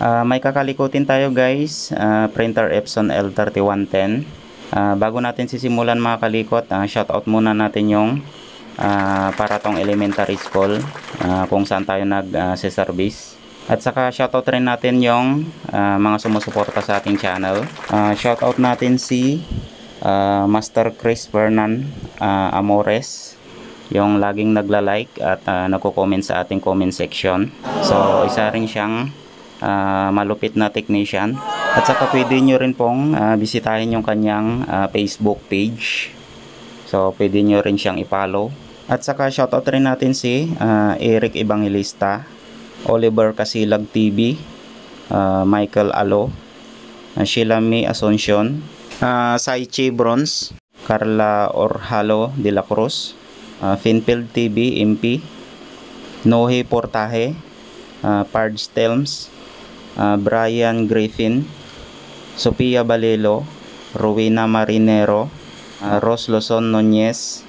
May kakalikutin tayo guys, printer Epson L3110. Bago natin sisimulan mga kalikot, shoutout muna natin yung Paratong Elementary School kung saan tayo nag-service. At saka shoutout rin natin yung mga sumusuporta sa ating channel. Shoutout natin si Master Chris Fernan Amores, yung laging nagla-like at nagko-comment sa ating comment section. So isa rin siyang malupit na technician. At saka pwede nyo rin pong bisitahin yung kanyang Facebook page. So pwede nyo rin siyang i-follow. At saka shoutout rin natin si Eric Evangelista, Oliver Casilag TV, Michael Alo, Sheila May Asuncion, Saichi Bronze, Carla Orhalo de la Cruz, Finfield TV MP, Nohe Portaje, Pard Stelms, Brian Griffin, Sophia Balelo, Rowena Marinero, Ros Lozon Nunez,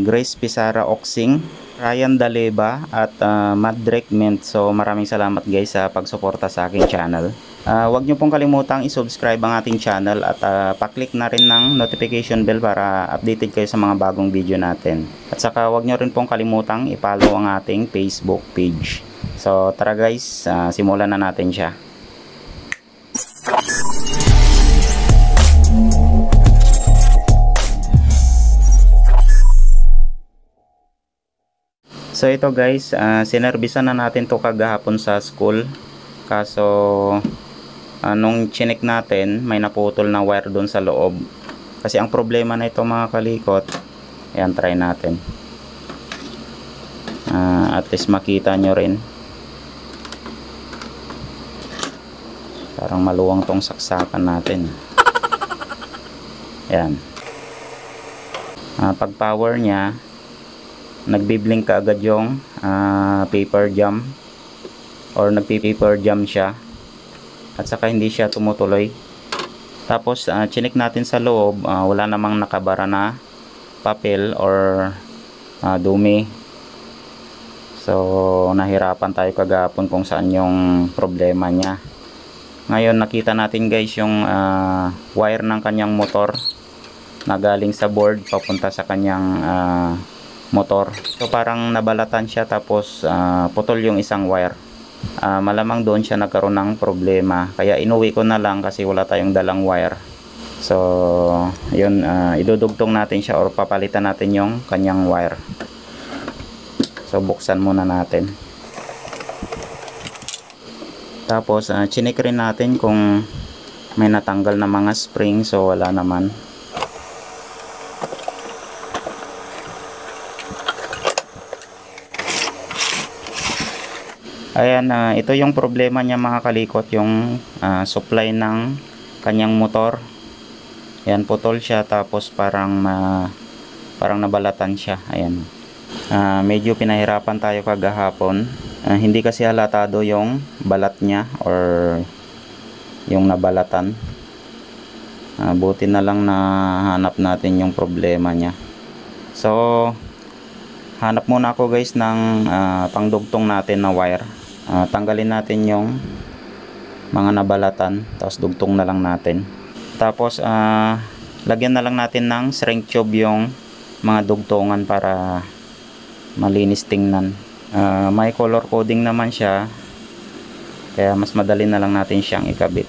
Grace Pizarra Oxing, Ryan Daleba at Madrek Mint. So maraming salamat guys sa pagsuporta sa aking channel. Huwag nyo pong kalimutang i-subscribe ang ating channel at pa-click na rin ng notification bell para updated kayo sa mga bagong video natin. At saka huwag nyo rin pong kalimutang i-follow ang ating Facebook page. So tara guys, simulan na natin siya. So ito guys, sinerbisan na natin to kagahapon sa school. Kaso nung chinek natin, may naputol na wire doon sa loob. Kasi ang problema na ito mga kalikot, ayan, try natin. At least makita nyo rin. Parang maluwang tong saksakan natin. Ayan. Pag power nya, nagbiblink ka agad yung paper jam, or nagpi-paper jam siya, at saka hindi siya tumutuloy. Tapos chinik natin sa loob, wala namang nakabara na papel or dumi. So nahirapan tayo kagapon kung saan yung problema niya. Ngayon nakita natin guys yung wire ng kanyang motor na galing sa board papunta sa kanyang motor. So parang nabalatan siya, tapos putol yung isang wire. Malamang doon siya nagkaroon ng problema, kaya inuwi ko na lang kasi wala tayong dalang wire. So yun, idudugtong natin siya or papalitan natin yung kanyang wire. So buksan muna natin. Tapos chinik rin natin kung may natanggal na mga spring. So wala naman. Ayan, ito yung problema niya mga kalikot, yung supply ng kanyang motor. Ayan, putol siya, tapos parang nabalatan siya. Ayan. Medyo pinahirapan tayo kagahapon. Hindi kasi halatado yung balat niya or yung nabalatan. Buti na lang na hanap natin yung problema niya. So hanap muna ako guys ng pangdugtong natin na wire. Tanggalin natin yung mga nabalatan, tapos dugtong na lang natin. Tapos lagyan na lang natin ng shrink tube yung mga dugtungan para malinis tingnan. May color coding naman siya, kaya mas madali na lang natin siyang ikabit.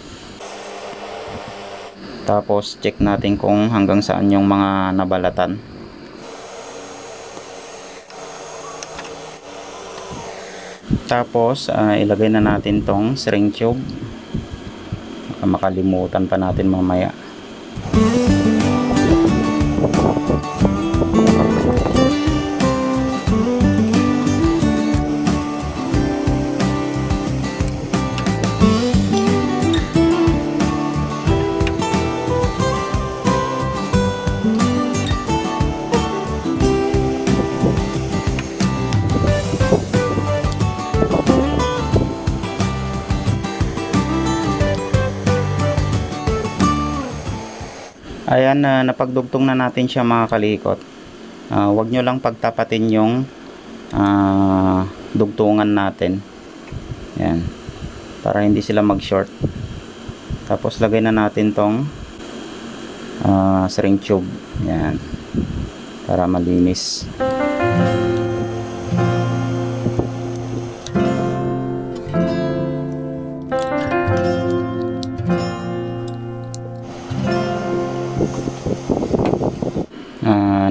Tapos check natin kung hanggang saan yung mga nabalatan. Tapos ilagay na natin tong shrink tube. Baka makalimutan pa natin mamaya. Ayan, napagdugtong na natin siya mga kalikot. Huwag nyo lang pagtapatin yung dugtungan natin. Ayan. para hindi sila mag-short. Tapos lagay na natin tong string tube. Yan, para malinis.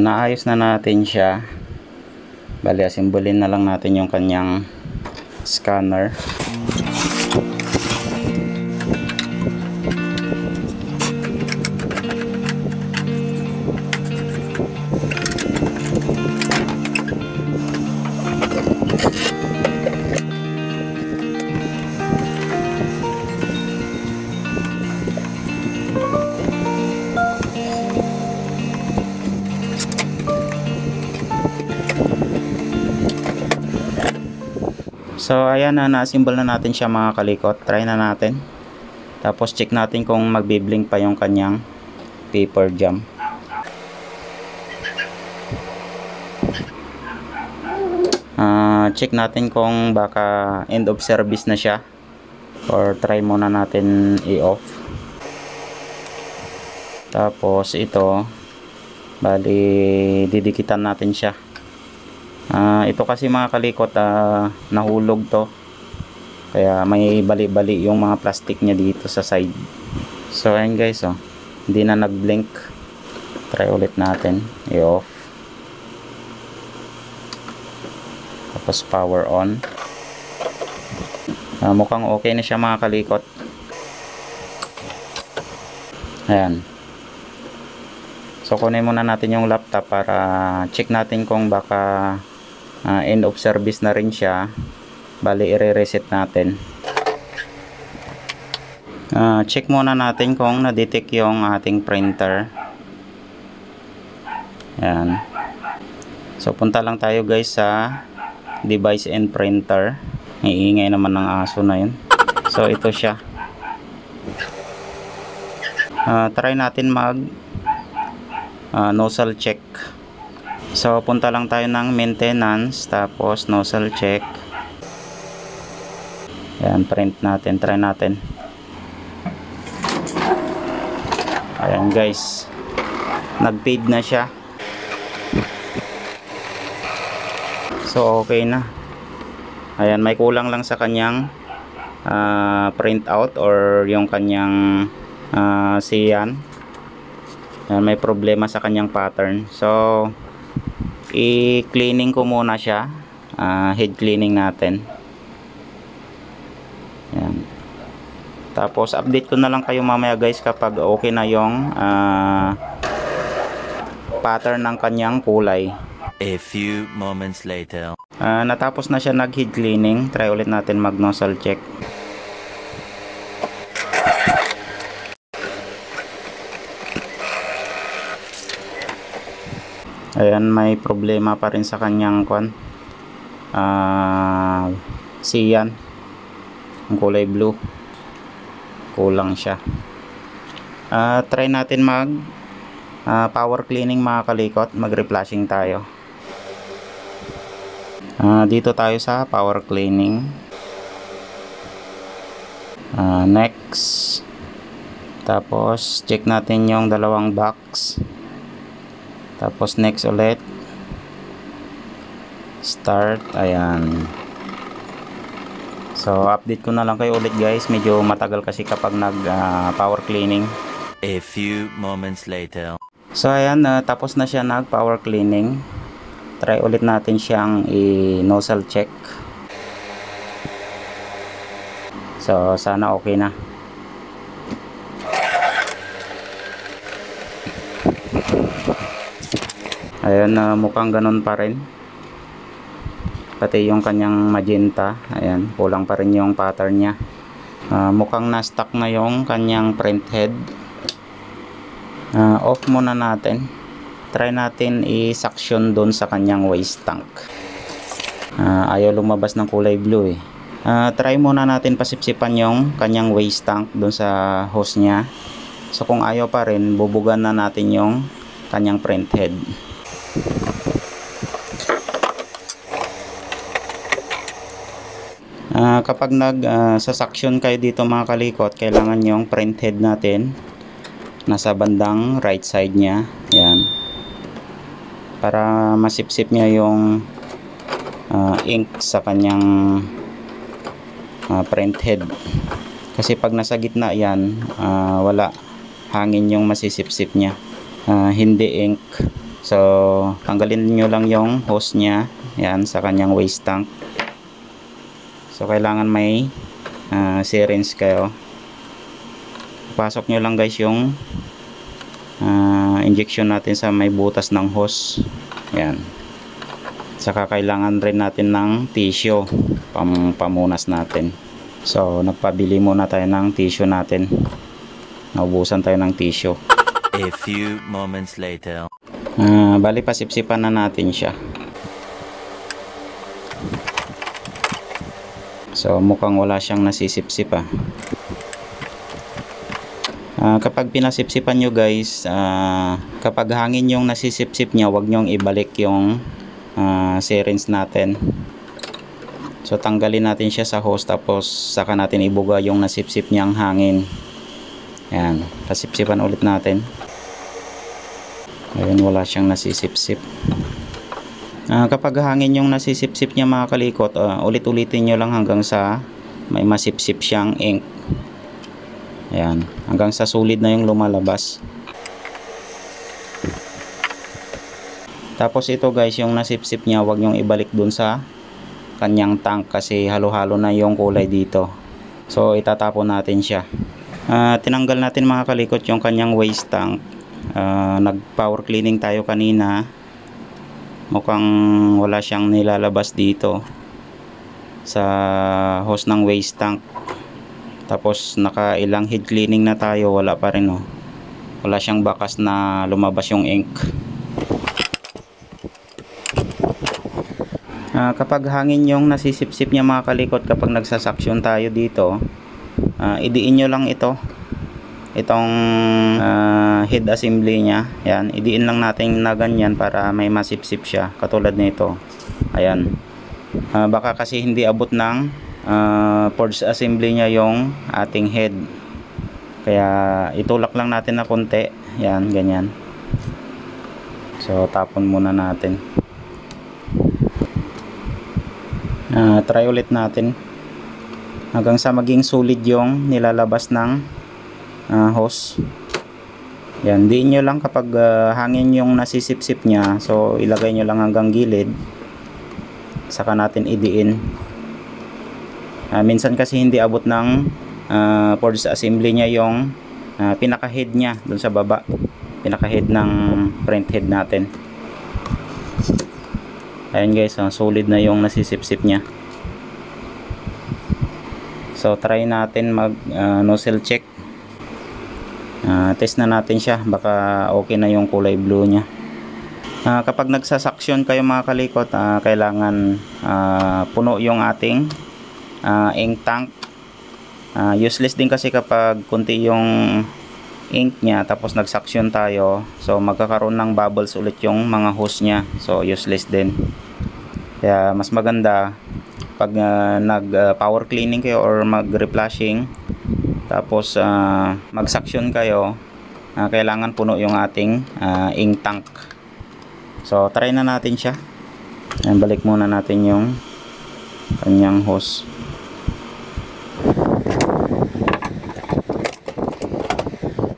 Naayos na natin siya. Bali, asimbolin na lang natin yung kanyang scanner. So ayan na, na-assemble na natin siya mga kalikot. Try na natin. Tapos check natin kung magbi-blink pa yung kanyang paper jam. Check natin kung baka end of service na siya, or try muna natin i-off. Tapos ito, bali didikitan natin siya. Ito kasi mga kalikot, nahulog to, kaya may bali-bali yung mga plastic niya dito sa side. So ayan guys, hindi na nag-blink. Try ulit natin i-off. Tapos power on. Mukhang okay na siya mga kalikot. Ayan. So kunin muna natin yung laptop para check natin kung baka end of service na rin siya. Bali i-reset natin. Check muna natin kung na-detect yung ating printer. Ayan. So punta lang tayo guys sa device and printer. Iingay naman ng aso na yun. So ito siya. Try natin mag nozzle check. So punta lang tayo ng maintenance, tapos nozzle check. Ayan, print natin, try natin. Ayan guys, nag-fade na siya. So okay na. Ayan, may kulang lang sa kanyang print out or yung kanyang siyan. Ayan, may problema sa kanyang pattern. So i-cleaning ko muna siya. Head cleaning natin. Ayan. Tapos update ko na lang kayo mamaya guys kapag okay na yung pattern ng kanyang kulay. A few moments later. Natapos na siya nag-head cleaning. Try ulit natin mag nozzle check. Ayan, may problema pa rin sa kanyang siyan. Ang kulay blue. Kulang siya. Try natin mag power cleaning mga kalikot. Mag reflashing tayo. Dito tayo sa power cleaning. Next. Tapos check natin yung dalawang box. Tapos next ulit. Start. Ayan. So update ko na lang kayo ulit guys. Medyo matagal kasi kapag nag power cleaning. A few moments later. So ayan, tapos na siya nag power cleaning. Try ulit natin siyang i-nozzle check. So sana okay na. Ayan, mukhang ganun pa rin. Pati yung kanyang magenta, ayan, kulang pa rin yung pattern niya. Mukhang na-stuck na yung kanyang print head. Off muna natin. Try natin i-suction doon sa kanyang waste tank. Ayaw lumabas ng kulay blue eh. Try muna natin pasipsipan yung kanyang waste tank doon sa hose niya. So kung ayaw pa rin, bubugan na natin yung kanyang print head. Kapag nag-suction kayo dito mga kalikot, kailangan yung print head natin nasa bandang right side niya. Yan. Para masipsip niya yung ink sa kanyang print head. Kasi pag nasa gitna yan, wala, hangin yung masisipsip niya, hindi ink. So tanggalin nyo lang yung hose niya yan sa kanyang waste tank. So kailangan may syringe kayo. Pasok nyo lang guys yung injection natin sa may butas ng hose. Yan. Saka kailangan rin natin ng tissue pamunas natin. So nagpabili muna tayo ng tissue natin. Naubusan tayo ng tissue. A few moments later. Bali pasipsipan na natin siya. So mukhang wala siyang nasisipsip kapag pinasipsipan nyo guys, kapag hangin yung nasisipsip nya, wag nyong ibalik yung syringe natin. So tanggalin natin siya sa hose, tapos saka natin ibuga yung nasipsip niyang hangin. Yan, pasipsipan ulit natin. Ayun, wala siyang nasisipsip. Kapag hangin yung nasisipsip niya mga kalikot, ulit-ulitin nyo lang hanggang sa may masipsip siyang ink. Ayan, hanggang sa solid na yung lumalabas. Tapos ito guys, yung nasipsip niya, wag nyong ibalik dun sa kanyang tank kasi halo-halo na yung kulay dito. So itatapon natin siya. Tinanggal natin mga kalikot yung kanyang waste tank. Nag power cleaning tayo kanina. Mukhang wala siyang nilalabas dito sa hose ng waste tank. Tapos nakailang head cleaning na tayo, wala pa rin wala siyang bakas na lumabas yung ink. Kapag hangin yung nasisipsip niya mga kalikot, kapag nagsasaksyon tayo dito, idiin nyo lang itong head assembly niya. Yan, idiin lang natin na ganyan para may masipsip siya katulad nito. Ayan. Baka kasi hindi abot ng forge assembly niya yung ating head, kaya itulak lang natin na konti. Yan, ganyan. So tapon muna natin. Try ulit natin hanggang sa maging solid yung nilalabas ng hose. Yan, diin nyo lang kapag hangin yung nasisipsip nya. So ilagay nyo lang hanggang gilid, saka natin idiin. Minsan kasi hindi abot ng forge assembly nya yung pinaka head nya dun sa baba, pinaka head ng print head natin. Ayan guys, solid na yung nasisipsip nya. So try natin mag nozzle check. Test na natin siya, baka okay na yung kulay blue nya. Kapag nagsasaksyon kayo mga kalikot, kailangan puno yung ating ink tank. Useless din kasi kapag kunti yung ink nya tapos nagsaksyon tayo, so magkakaroon ng bubbles ulit yung mga hose nya, so useless din. Kaya mas maganda pag nag power cleaning kayo or mag reflushing, tapos magsaksyon kayo, kailangan puno yung ating ink tank. So try na natin siya. Ayan, balik muna natin yung kanyang hose.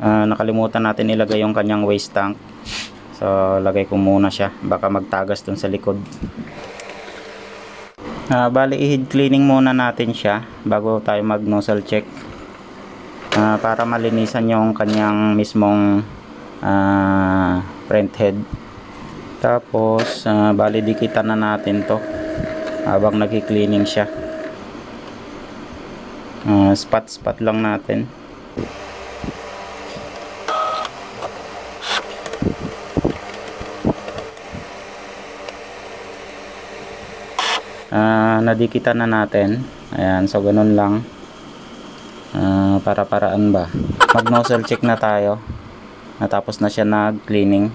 Nakalimutan natin ilagay yung kanyang waste tank, so lagay ko muna siya, baka magtagas dun sa likod. Bali i-head cleaning muna natin siya bago tayo mag nozzle check, para malinisan yung kanyang mismong print head. Tapos bali dikitan na natin to habang nagki-cleaning siya. Spot lang natin. Nadikitan na natin. Ayan, so ganun lang. Para-paraan ba. Mag nozzle check na tayo. Natapos na siya nag-cleaning.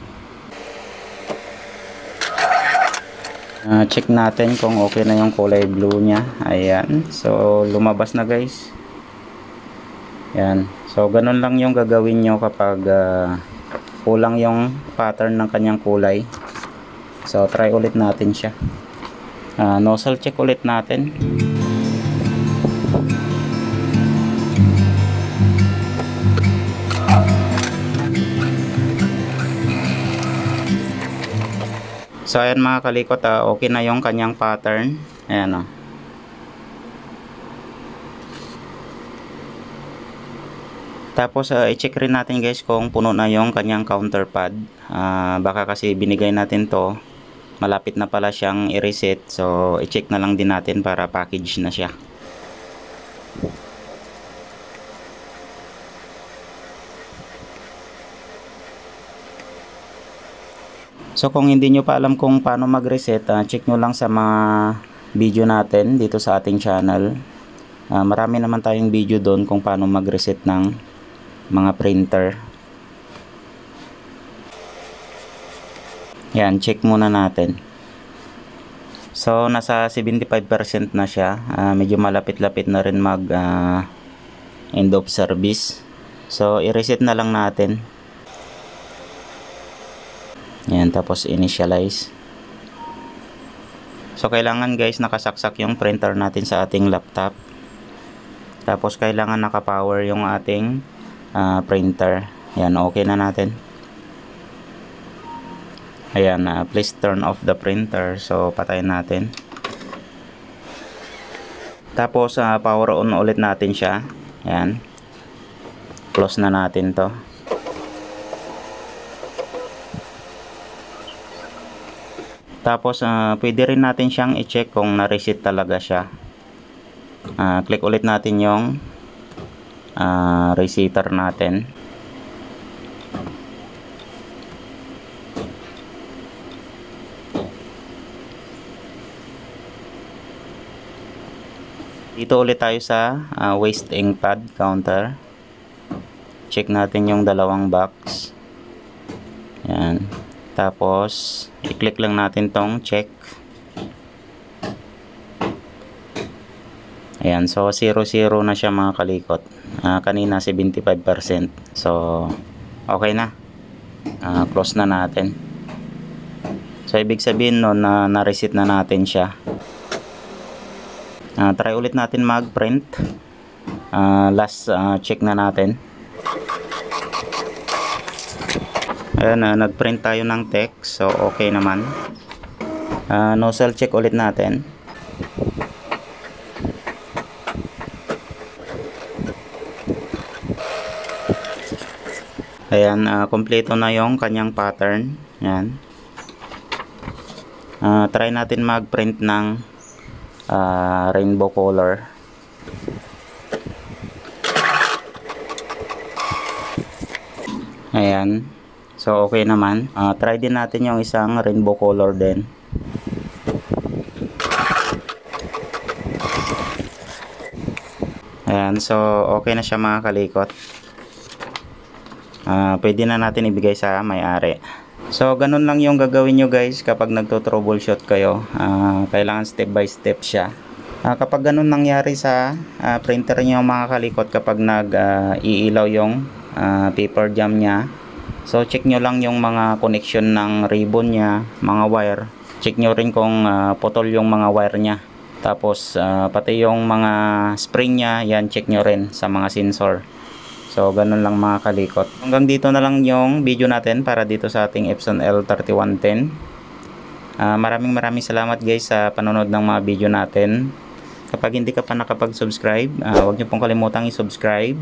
Check natin kung okay na yung kulay blue niya. Ayan. So, lumabas na guys. Ayan. So, ganun lang yung gagawin nyo kapag kulang yung pattern ng kanyang kulay. So, try ulit natin siya. Nozzle check ulit natin. So ayan mga kalikot, okay na yung kanyang pattern. Ayan o. Tapos i-check rin natin guys kung puno na yung kanyang counter pad. Baka kasi binigay natin to, malapit na pala siyang i-reset. So i-check na lang din natin para package na siya. So kung hindi nyo pa alam kung paano mag-reset, check nyo lang sa mga video natin dito sa ating channel. Marami naman tayong video doon kung paano mag-reset ng mga printer. Yan, check muna natin. So nasa 75% na siya. Medyo malapit-lapit na rin mag end of service. So i-reset na lang natin. Yan, tapos initialize. So kailangan guys nakasaksak yung printer natin sa ating laptop. Tapos kailangan nakapower yung ating printer. Yan, okay na natin. Ayan, please turn off the printer. So patayin natin. Tapos power on ulit natin siya. Yan. Close na natin to. Tapos pwede rin natin siyang i-check kung na-reset talaga siya. Click ulit natin yung resetter natin. Dito ulit tayo sa waste ink pad counter. Check natin yung dalawang box. Yan. Tapos i-click lang natin tong check. Ayan, so 0-0 na siya mga kalikot. Kanina 75%. So okay na. Close na natin. So ibig sabihin no, na-reset na natin siya. Try ulit natin mag-print. Last check na natin. Ayan, nag-print tayo ng text. So okay naman. Nozzle check ulit natin. Ayan, kompleto na yung kanyang pattern. Ayan. Try natin mag-print ng rainbow color. Ayan. So okay naman. Try din natin yung isang rainbow color din. Ayan. So okay na siya mga kalikot. Pwede na natin ibigay sa may-ari. So ganun lang yung gagawin nyo guys kapag nagto-troubleshoot kayo. Kailangan step by step siya. Kapag ganun nangyari sa printer nyo mga kalikot, kapag nag-iilaw yung paper jam nya, so check nyo lang yung mga connection ng ribbon nya, mga wire. Check nyo rin kung putol yung mga wire nya. Tapos pati yung mga spring nya, yan check nyo rin sa mga sensor. So ganun lang mga kalikot. Hanggang dito na lang yung video natin para dito sa ating Epson L3110. Maraming salamat guys sa panonood ng mga video natin. Kapag hindi ka pa nakapag-subscribe, huwag niyo pong kalimutang i-subscribe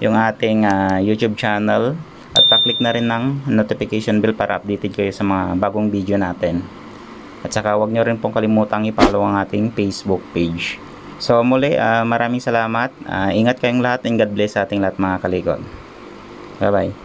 yung ating YouTube channel. At pa-click na rin ng notification bell para updated kayo sa mga bagong video natin. At saka huwag nyo rin pong kalimutang i-follow ang ating Facebook page. So muli, maraming salamat. Ingat kayong lahat and God bless sa ating lahat mga kalikot. Bye bye.